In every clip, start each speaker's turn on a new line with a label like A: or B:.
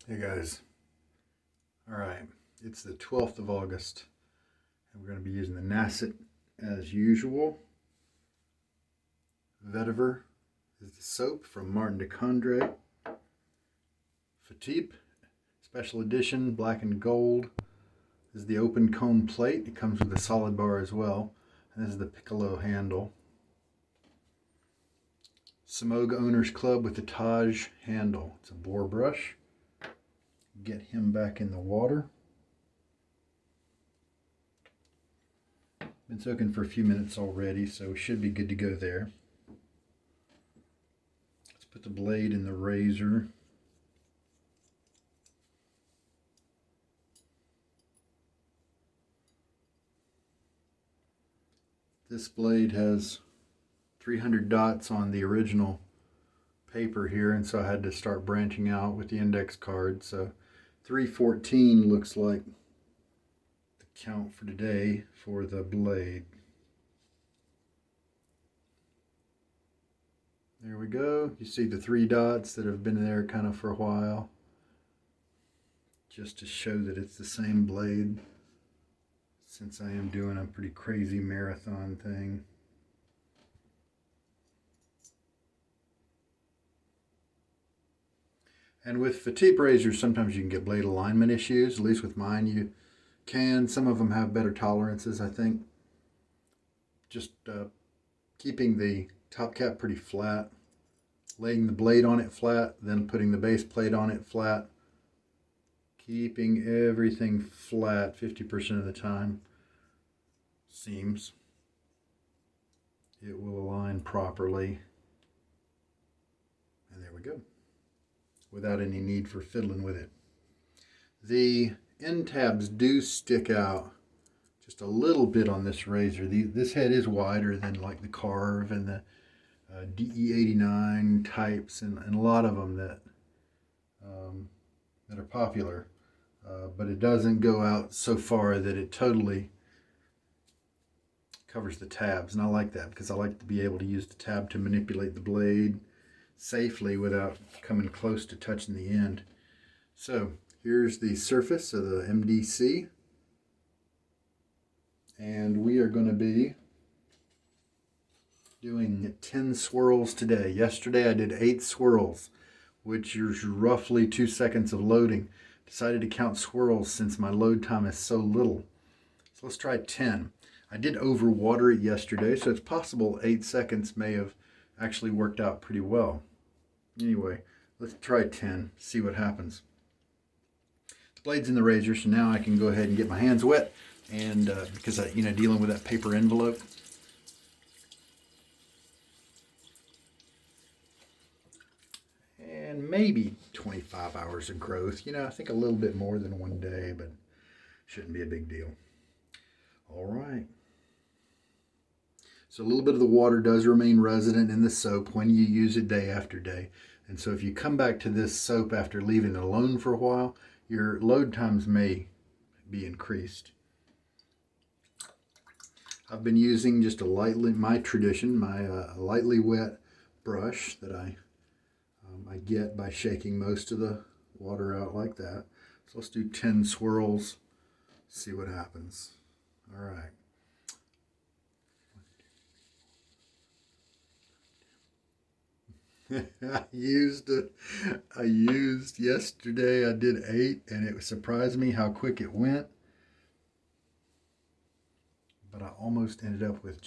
A: Hey guys, alright, it's the 12th of August and we're going to be using the Nacet as usual. Vetiver is the soap from Martin de Candre. Fatip, special edition, black and gold. This is the open comb plate. It comes with a solid bar as well. And this is the Piccolo handle. Semogue Owners Club with the Taj handle. It's a bore brush. Get him back in the water. Been soaking for a few minutes already, so we should be good to go there. Let's put the blade in the razor. This blade has 300 dots on the original paper here, and so I had to start branching out with the index card. So 314 looks like the count for today for the blade. There we go. You see the 3 dots that have been there kind of for a while, just to show that it's the same blade, since I am doing a pretty crazy marathon thing. And with Fatip razors, sometimes you can get blade alignment issues. At least with mine, you can. Some of them have better tolerances, I think. Just keeping the top cap pretty flat, laying the blade on it flat, then putting the base plate on it flat, keeping everything flat 50% of the time. Seems it will align properly. And there we go, without any need for fiddling with it. The end tabs do stick out just a little bit on this razor. This head is wider than like the Carve and the DE89 types and a lot of them that are popular. But it doesn't go out so far that it totally covers the tabs. And I like that because I like to be able to use the tab to manipulate the blade safely without coming close to touching the end. So here's the surface of the MdC, and we are going to be doing 10 swirls today. Yesterday I did 8 swirls, which is roughly 2 seconds of loading. Decided to count swirls since my load time is so little. So let's try 10. I did overwater it yesterday, so it's possible 8 seconds may have actually worked out pretty well. Anyway, let's try 10, see what happens. The blade's in the razor, so now I can go ahead and get my hands wet, and because I, dealing with that paper envelope. And maybe 25 hours of growth. I think a little bit more than one day, but shouldn't be a big deal. All right. So a little bit of the water does remain resident in the soap when you use it day after day. And so if you come back to this soap after leaving it alone for a while, your load times may be increased. I've been using just a lightly wet brush that I get by shaking most of the water out like that. So let's do 10 swirls, see what happens. All right. I used yesterday, I did 8, and it surprised me how quick it went. But I almost ended up with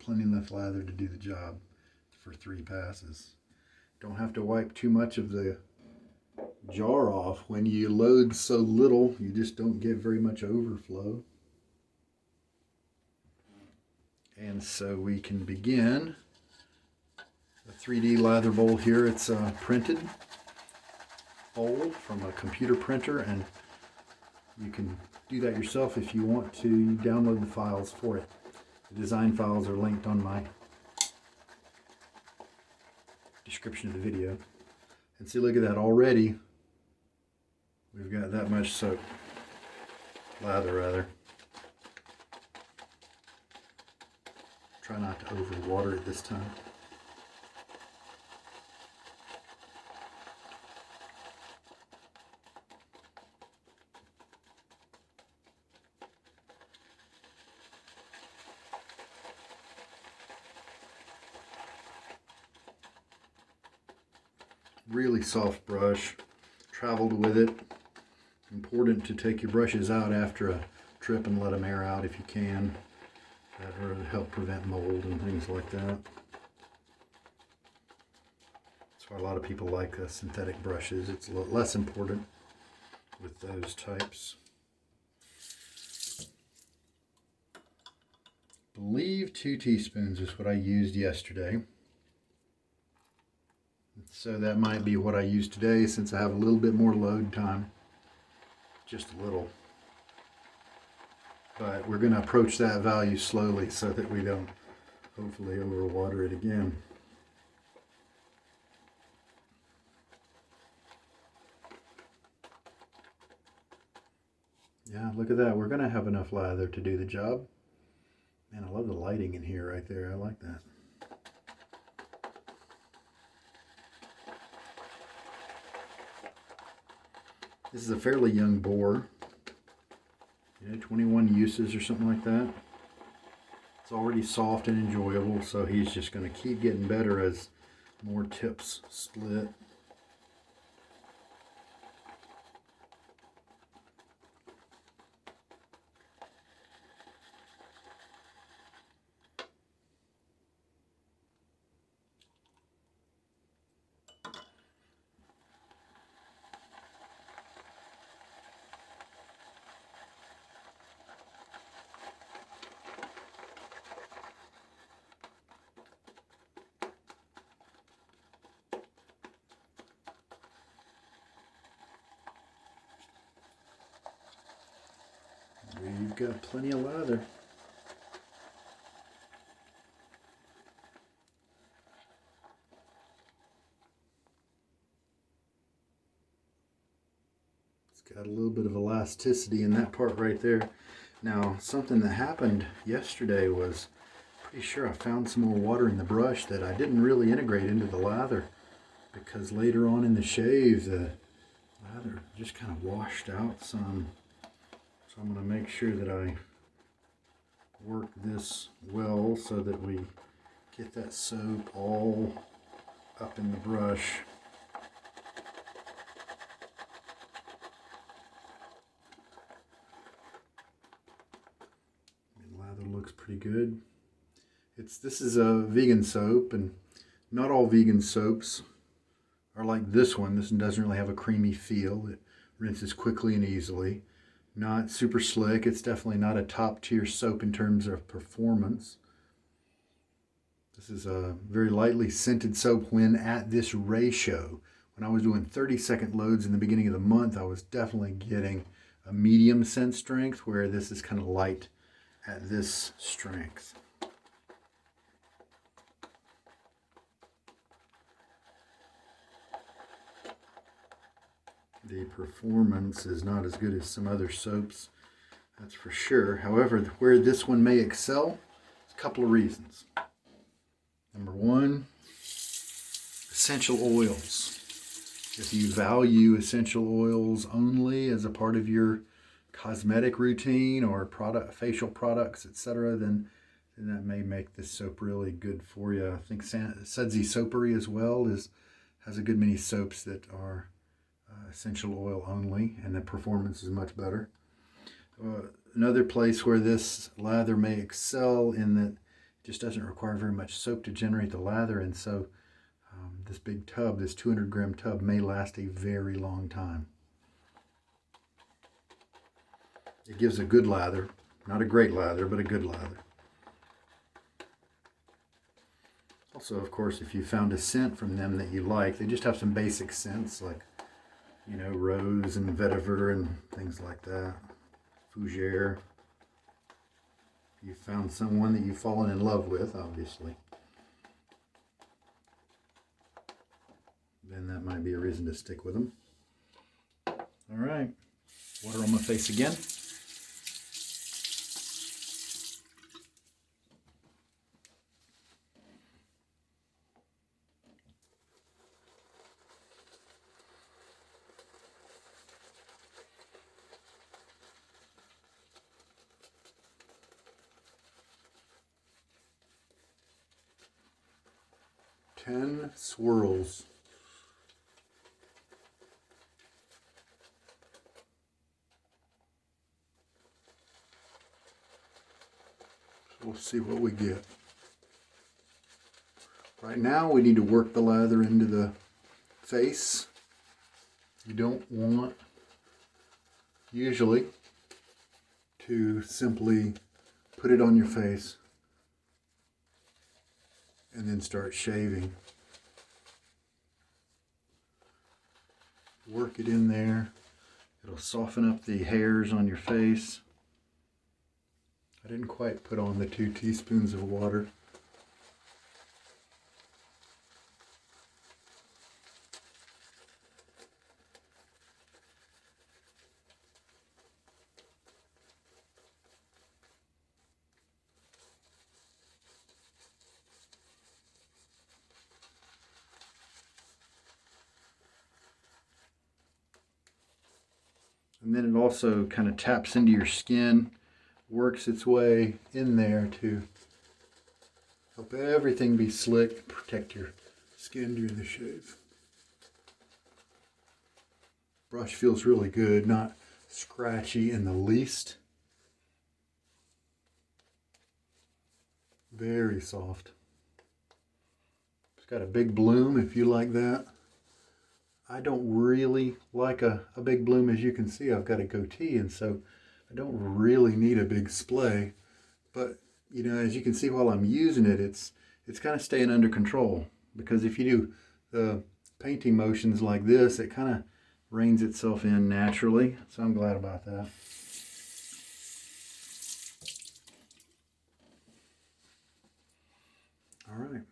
A: plenty enough lather to do the job for 3 passes. Don't have to wipe too much of the jar off. When you load so little, you just don't get very much overflow. And so we can begin. The 3D lather bowl here, it's a printed bowl from a computer printer, and you can do that yourself if you want to download the files for it. The design files are linked on my description of the video. And see, look at that, already we've got that much soap, lather rather. Try not to overwater it this time. Really soft brush. Traveled with it. Important to take your brushes out after a trip and let them air out if you can. That will help prevent mold and things like that. That's why a lot of people like synthetic brushes. It's a lot less important with those types. I believe 2 teaspoons is what I used yesterday. So that might be what I use today since I have a little bit more load time. Just a little. But we're going to approach that value slowly so that we don't hopefully overwater it again. Yeah, look at that. We're going to have enough lather to do the job. Man, I love the lighting in here right there. I like that. This is a fairly young boar. 21 uses or something like that. It's already soft and enjoyable, so he's just going to keep getting better as more tips split. We've got plenty of lather. It's got a little bit of elasticity in that part right there. Now, something that happened yesterday was, pretty sure I found some more water in the brush that I didn't really integrate into the lather, because later on in the shave, the lather just kind of washed out some. So I'm going to make sure that I work this well so that we get that soap all up in the brush. And lather looks pretty good. This is a vegan soap, and not all vegan soaps are like this one. This one doesn't really have a creamy feel. It rinses quickly and easily. Not super slick. It's definitely not a top tier soap in terms of performance. This is a very lightly scented soap when at this ratio. When I was doing 30-second loads in the beginning of the month, I was definitely getting a medium scent strength, where this is kind of light at this strength. The performance is not as good as some other soaps, that's for sure. However, where this one may excel, is a couple of reasons. Number one, essential oils. If you value essential oils only as a part of your cosmetic routine or facial products, etc., then that may make this soap really good for you. I think Sudsy Soapery as well has a good many soaps that are essential oil only, and the performance is much better. Another place where this lather may excel in that it just doesn't require very much soap to generate the lather, and so this big tub, this 200 gram tub, may last a very long time. It gives a good lather, not a great lather, but a good lather. Also, of course, if you found a scent from them that you like, they just have some basic scents like, rose and vetiver and things like that. Fougere. You found someone that you've fallen in love with, obviously, then that might be a reason to stick with them. All right, water on my face again. Ten swirls. We'll see what we get. Right now we need to work the lather into the face. You don't want, usually, to simply put it on your face and then start shaving. Work it in there. It'll soften up the hairs on your face. I didn't quite put on the 2 teaspoons of water. And then it also kind of taps into your skin, works its way in there to help everything be slick, protect your skin during the shave. Brush feels really good, not scratchy in the least. Very soft. It's got a big bloom if you like that. I don't really like a big bloom. As you can see, I've got a goatee, and so I don't really need a big splay. But, you know, as you can see while I'm using it, it's kind of staying under control. Because if you do the painting motions like this, it kind of reins itself in naturally. So I'm glad about that. All right.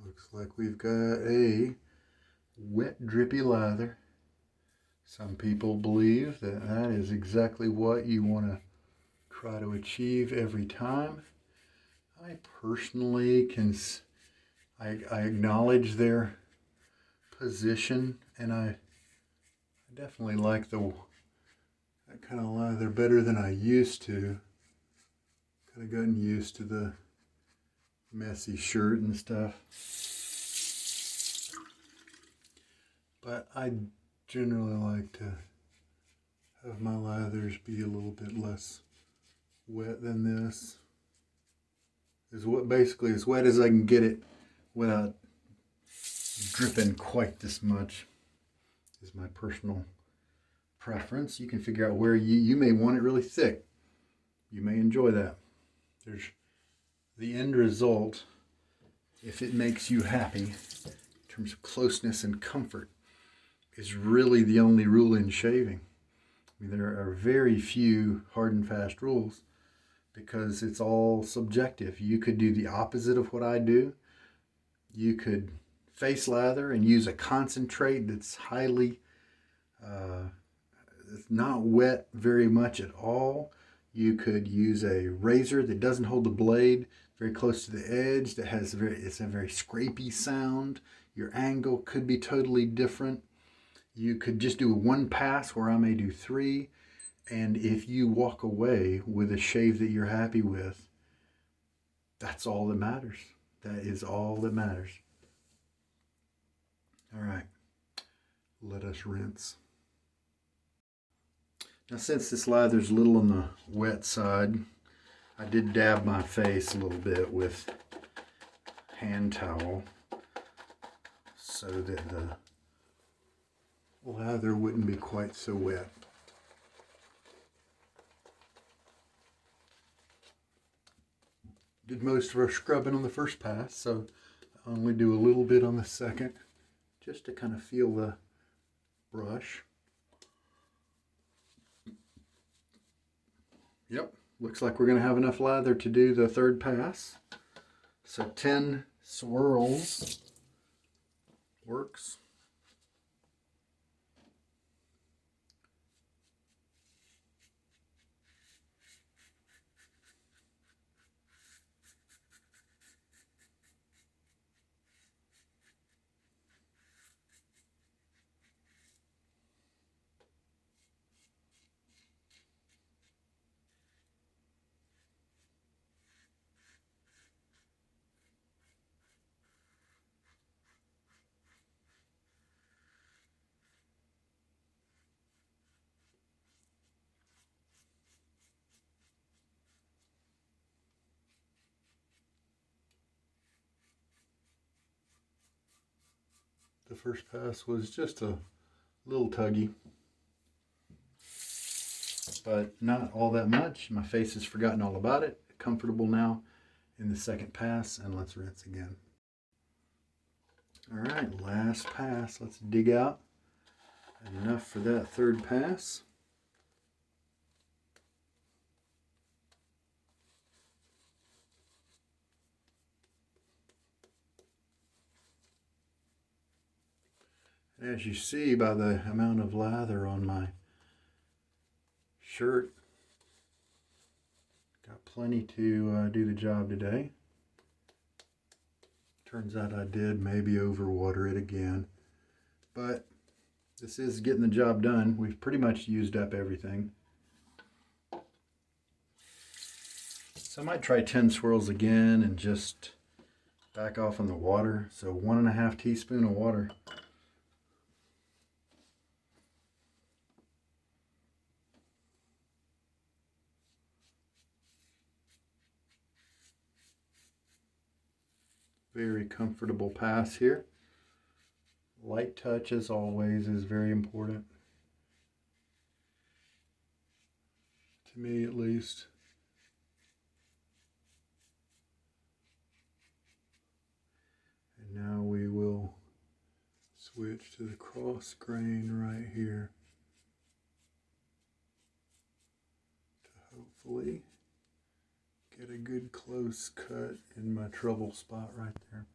A: Looks like we've got a wet, drippy lather. Some people believe that that is exactly what you want to try to achieve every time. I personally I acknowledge their position, and I definitely like that kind of lather better than I used to. Kind of gotten used to the messy shirt and stuff. But I generally like to have my lathers be a little bit less wet than this. Basically as wet as I can get it without dripping quite this much is my personal preference. You can figure out where you may want it really thick. You may enjoy that. There's the end result, if it makes you happy in terms of closeness and comfort, is really the only rule in shaving. I mean, there are very few hard and fast rules because it's all subjective. You could do the opposite of what I do. You could face lather and use a concentrate that's highly not wet very much at all. You could use a razor that doesn't hold the blade very close to the edge, that has it's a very scrapey sound. Your angle could be totally different. You could just do one pass where I may do 3, and if you walk away with a shave that you're happy with, that's all that matters. That is all that matters. All right, let us rinse. Now, since this lather's a little on the wet side, I did dab my face a little bit with hand towel so that the lather wouldn't be quite so wet. Did most of our scrubbing on the first pass, so I only do a little bit on the second, just to kind of feel the brush. Yep, looks like we're going to have enough lather to do the third pass. So 10 swirls works. The first pass was just a little tuggy, but not all that much. My face has forgotten all about it. Comfortable now in the second pass, and let's rinse again. All right, last pass. Let's dig out. Enough for that third pass. As you see by the amount of lather on my shirt, got plenty to do the job today. Turns out I did maybe overwater it again, but this is getting the job done. We've pretty much used up everything. So I might try 10 swirls again and just back off on the water. So 1.5 teaspoons of water. Very comfortable pass here. Light touch, as always, is very important. To me, at least. And now we will switch to the cross grain right here to hopefully get a good close cut in my trouble spot right there.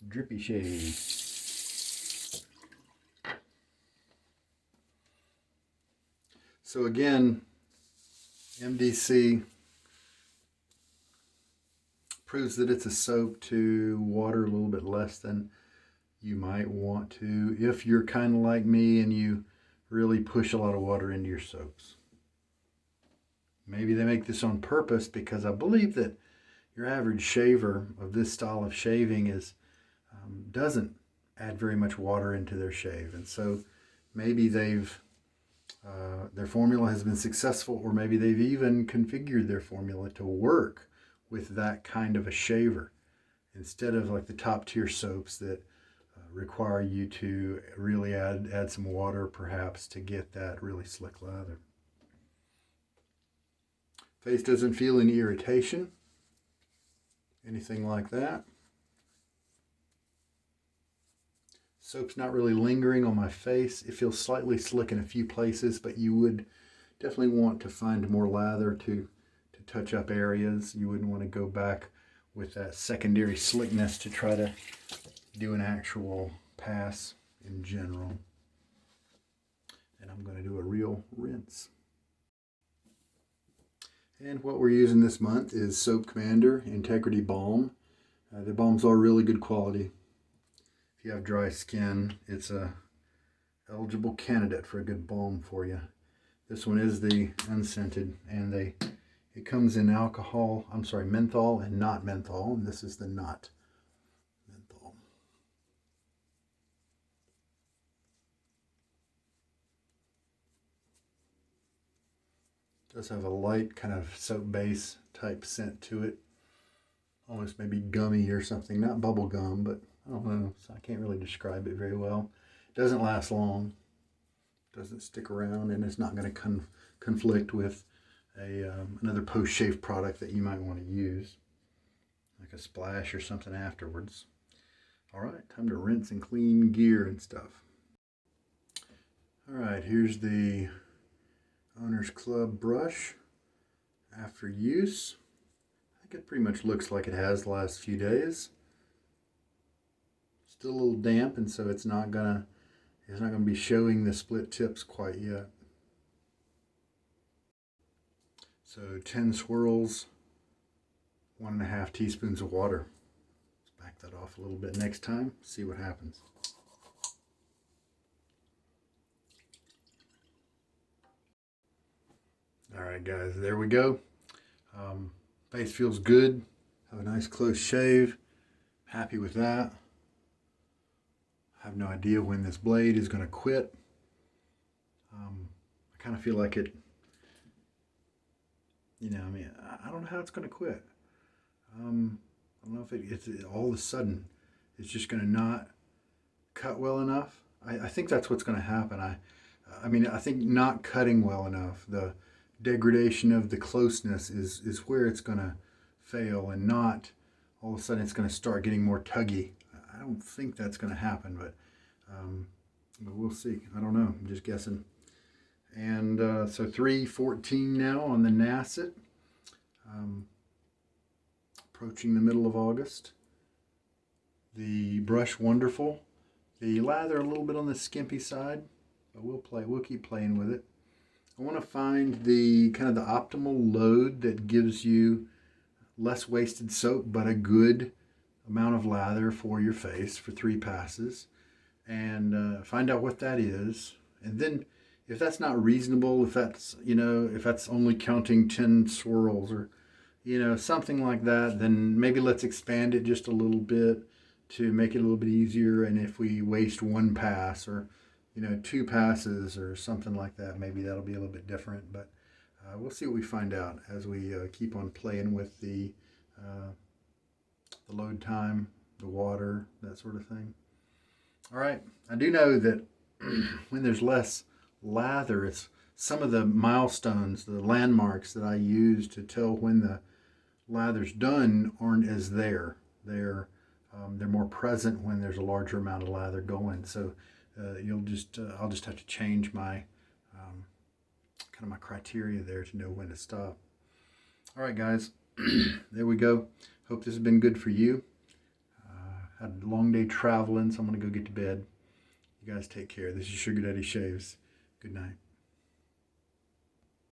A: Drippy shade. So again, MdC proves that it's a soap to water a little bit less than you might want to if you're kind of like me and you really push a lot of water into your soaps. Maybe they make this on purpose because I believe that your average shaver of this style of shaving doesn't add very much water into their shave, and so maybe they've their formula has been successful, or maybe they've even configured their formula to work with that kind of a shaver instead of like the top tier soaps that require you to really add some water perhaps to get that really slick lather. Face doesn't feel any irritation, anything like that. Soap's not really lingering on my face. It feels slightly slick in a few places, but you would definitely want to find more lather to touch up areas. You wouldn't want to go back with that secondary slickness to try to do an actual pass in general. And I'm going to do a real rinse. And what we're using this month is Soap Commander Integrity Balm. The balms are really good quality. If you have dry skin, it's a eligible candidate for a good balm for you. This one is the unscented, and it comes in menthol and not menthol, and this is the not menthol. It does have a light kind of soap base type scent to it. Almost maybe gummy or something, not bubble gum, but I don't know, so I can't really describe it very well. It doesn't last long, doesn't stick around, and it's not going to conflict with another post-shave product that you might want to use, like a splash or something afterwards. All right, time to rinse and clean gear and stuff. All right, here's the Owner's Club brush after use. I think it pretty much looks like it has the last few days. Still a little damp, and so it's not gonna be showing the split tips quite yet. So 10 swirls, 1.5 teaspoons of water. Let's back that off a little bit next time, see what happens. All right, guys, there we go. Face feels good. Have a nice close shave. Happy with that. I have no idea when this blade is going to quit. kind of feel like it, you know, I mean, I don't know how it's going to quit. I don't know if it's all of a sudden it's just going to not cut well enough. I think that's what's going to happen. I mean, I think not cutting well enough, the degradation of the closeness is where it's going to fail, and not all of a sudden it's going to start getting more tuggy. I don't think that's going to happen, but we'll see. I don't know. I'm just guessing. And so 3:14 now on the Nacet. Approaching the middle of August. The brush wonderful. The lather a little bit on the skimpy side, but we'll keep playing with it. I want to find the kind of the optimal load that gives you less wasted soap, but a good amount of lather for your face for 3 passes, and find out what that is. And then if that's not reasonable, if that's, you know, if that's only counting 10 swirls or, you know, something like that, then maybe let's expand it just a little bit to make it a little bit easier. And if we waste 1 pass, or, you know, 2 passes or something like that, maybe that'll be a little bit different. But we'll see what we find out as we keep on playing with the load time, the water, that sort of thing. All right, I do know that when there's less lather, it's some of the milestones, the landmarks that I use to tell when the lather's done aren't as there. They're more present when there's a larger amount of lather going. So I'll just have to change my kind of my criteria there to know when to stop. All right, guys, there we go. Hope this has been good for you. Had a long day traveling, so I'm gonna go get to bed. You guys take care. This is Sugar Daddy Shaves. Good night.